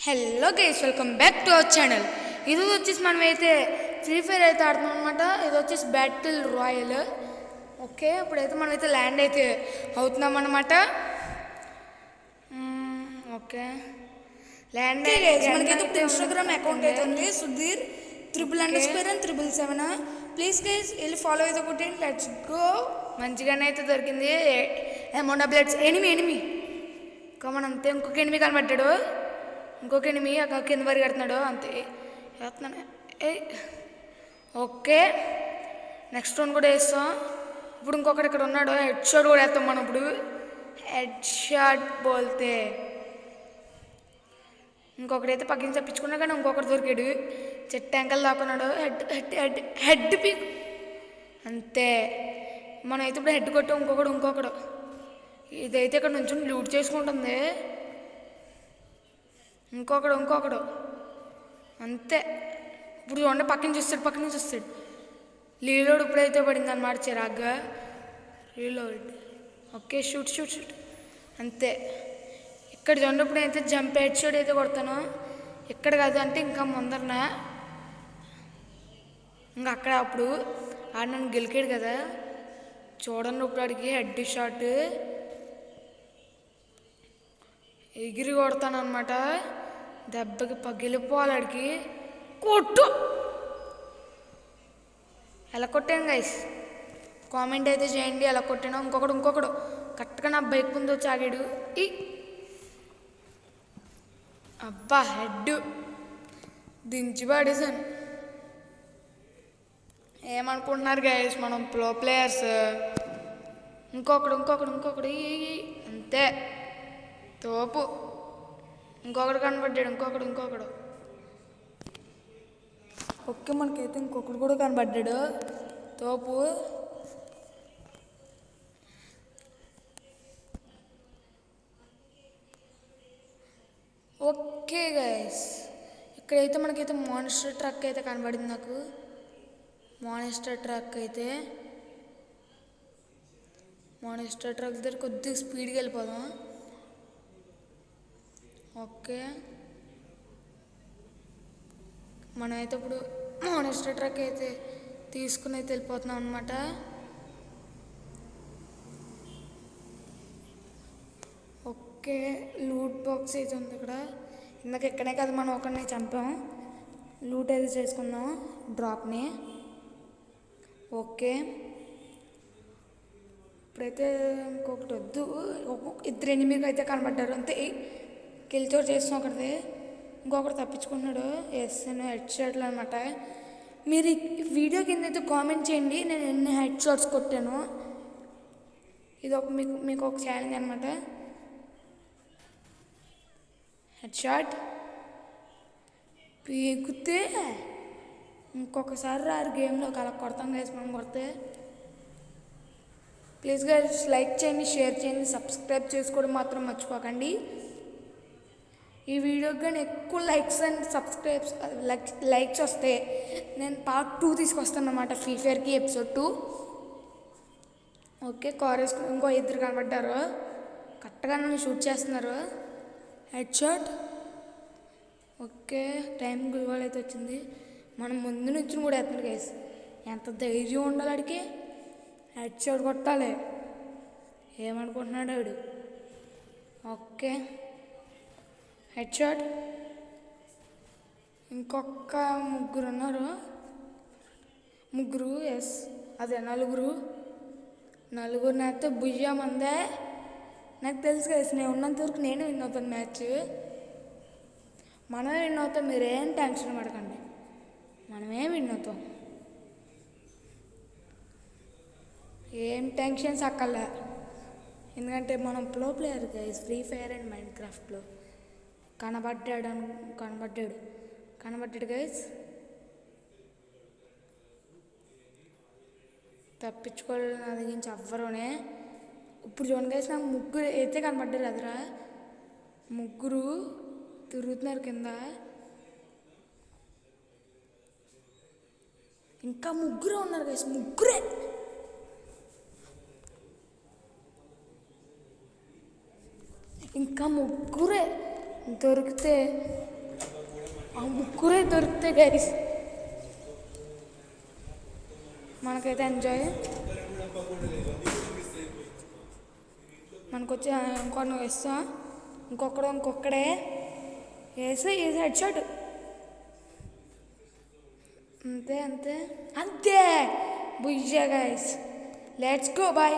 Hello guys, welcome back to our channel. ఇది వచ్చేసి మనమైతే ఫ్రీ ఫైర్ అయితే ఆడుతున్నాం అనమాట. ఇది వచ్చేసి బ్యాటిల్ రాయల్. ఓకే, ఇప్పుడైతే మనమైతే ల్యాండ్ అయితే అవుతున్నాం అనమాట. ఓకే, ల్యాండ్ మనకైతే ఇన్స్టాగ్రామ్ అకౌంట్ అయితే ఉంది, సుధీర్ _7 ప్లీజ్ గైస్ వెళ్ళి ఫాలో అయితే కొట్టండి. Let's go. మంచిగానే అయితే దొరికింది amount of bloods. Enemy common అంతే. ఇంకొక ఎనిమి కనబడ్డాడు. ఇంకొక ఎనిమి అక్కడ కింద పరిగెడుతున్నాడు అంతే. వేస్తున్నాను. ఓకే, నెక్స్ట్ వన్ కూడా వేస్తాం. ఇప్పుడు ఇంకొకటి ఇక్కడ ఉన్నాడు. హెడ్ షాట్ కూడా వేస్తాం మనం. ఇప్పుడు హెడ్ షాట్ బోల్తే ఇంకొకడైతే పక్కన తప్పించుకున్నా కానీ ఇంకొకటి దొరికాడు. చెట్టు ఎంకలు దాక్కున్నాడు. హెడ్ పీక్ అంతే. మనం అయితే ఇప్పుడు హెడ్ కొట్టాం. ఇంకొకడు ఇదైతే ఇక్కడ నుంచి లూట్ చేసుకుంటుంది. ఇంకొకడు అంతే. ఇప్పుడు చూడండి, పక్కన చూస్తాడు. రీలోడ్ ఇప్పుడైతే పడింది అన్నమాట. చిరాగ్గా రీలోడ్. ఓకే, షూట్ అంతే. ఇక్కడ చూడండి, ఇప్పుడు అయితే జంప్ హెడ్ షాట్ అయితే కొడతాను. ఇక్కడ కాదు అంటే ఇంకా ముందరన ఇంకా అక్కడ. అప్పుడు ఆడు నన్ను గెలికాడు కదా, చూడండి. ఇప్పుడు ఆడికి హెడ్ షాట్ ఎగిరి కొడతాను అనమాట. దెబ్బకి పగిలిపోవాలి ఆడికి. కొట్టు. ఎలా కొట్టాను గైస్, కామెంట్ అయితే చేయండి ఎలా కొట్టాను. ఇంకొకడు కరెక్ట్గా నా బైక్ ముందు వచ్చి ఆగాడు. అబ్బా, హెడ్ దించి పడేసాను. ఏమనుకుంటున్నారు గైస్, మనం ప్రో ప్లేయర్స్. ఇంకొకడు అంతే తోపు. ఇంకొకడు కనబడ్డాడు. ఇంకొకడు ఓకే, మనకైతే ఇంకొకడు కూడా కనబడ్డాడు. తోపు. ఓకే గైస్, ఇక్కడైతే మనకైతే మాన్స్టర్ ట్రక్ అయితే కనబడింది నాకు. మాన్స్టర్ ట్రక్ దగ్గర కొద్దిగా స్పీడ్గా వెళ్ళిపోదాం. ఓకే, మనమైతే ఇప్పుడు మాన్స్టర్ ట్రక్ అయితే తీసుకుని అయితే వెళ్ళిపోతున్నాం అనమాట. ఓకే, లూట్ బాక్స్ అయితే ఉంది ఇక్కడ. ఇందాక ఇక్కడే కదా మనం ఒకరిని చంపాం. లూట్ అయితే చేసుకుందాం డ్రాప్ని. ఓకే, ఇప్పుడైతే ఇంకొకటి వద్దు. ఇద్దరు ఎనిమిది అయితే కనబడ్డారు అంతే. కిల్చోర్ చేస్తాం ఒకటి. ఇంకొకటి తప్పించుకున్నాడు. నేను హెడ్ షాట్లు అనమాట. మీరు ఈ వీడియో కింద అయితే కామెంట్ చేయండి నేను ఎన్ని హెడ్ షాట్స్ కొట్టాను. ఇది ఒక మీకు ఒక ఛాలెంజ్ అనమాట. హెడ్ షాట్ పీకితే ఇంకొకసారి రారు గేమ్లోకి. అలా కొడతాం గైస్ మనం కొడితే. ప్లీజ్ గైస్ లైక్ చేయండి, షేర్ చేయండి, సబ్స్క్రైబ్ చేసుకోవడం మాత్రం మర్చిపోకండి. ఈ వీడియోకి కానీ ఎక్కువ లైక్స్ అండ్ లైక్స్ వస్తే నేను పార్ట్ 2 తీసుకొస్తాను అన్నమాట. ఫ్రీ ఫైర్కి ఎపిసోడ్ 2. ఓకే, కార్ వేసుకుని ఇంకో ఇద్దరు కనబడ్డారు. కరెక్ట్గా నన్ను షూట్ చేస్తున్నారు. Head shot. ఓకే, టైం గురివాళ్ళు అయితే వచ్చింది. మనం ముందు నుంచి కూడా వేస్తున్నాడు గైస్. ఎంత ధైర్యం ఉండాలి ఆడికి. హెడ్ షాట్ కొట్టాలి. ఏమనుకుంటున్నాడు ఆడు. Okay, head shot. ఇంకొక ముగ్గురు ఉన్నారు. ఎస్ అదే నలుగురు నేస్తే బుయ్యమందే. నాకు తెలుసు కదా, నేను ఉన్నంత వరకు నేను విన్ అవుతాను మ్యాచ్. మనమే విన్ అవుతాం, మీరేం టెన్షన్ పడకండి. మనమే విన్ అవుతాం, ఏం టెన్షన్స్ అక్కర్లే. ఎందుకంటే మనం pro player guys. Free fire and mind క్రాఫ్ట్లో కనబడ్డాడు గైస్. తప్పించుకోవడం అదిగించి అవ్వరునే. ఇప్పుడు చూడండి గైస్, నాకు ముగ్గురు అయితే కనబడ్డారు. అదరా ముగ్గురు తిరుగుతున్నారు కింద. ఇంకా ముగ్గురే ఉన్నారు గైస్. ముగ్గురే ఇంకా దొరికితే ఆ ముగ్గురే దొరికితే గైస్ మనకైతే ఎంజాయ్. మనకొచ్చి ఇంకొన్ని వేస్తా, ఇంకొక్కడే వేసి హెడ్ షాట్. అంతే booyah guys, let's go bye.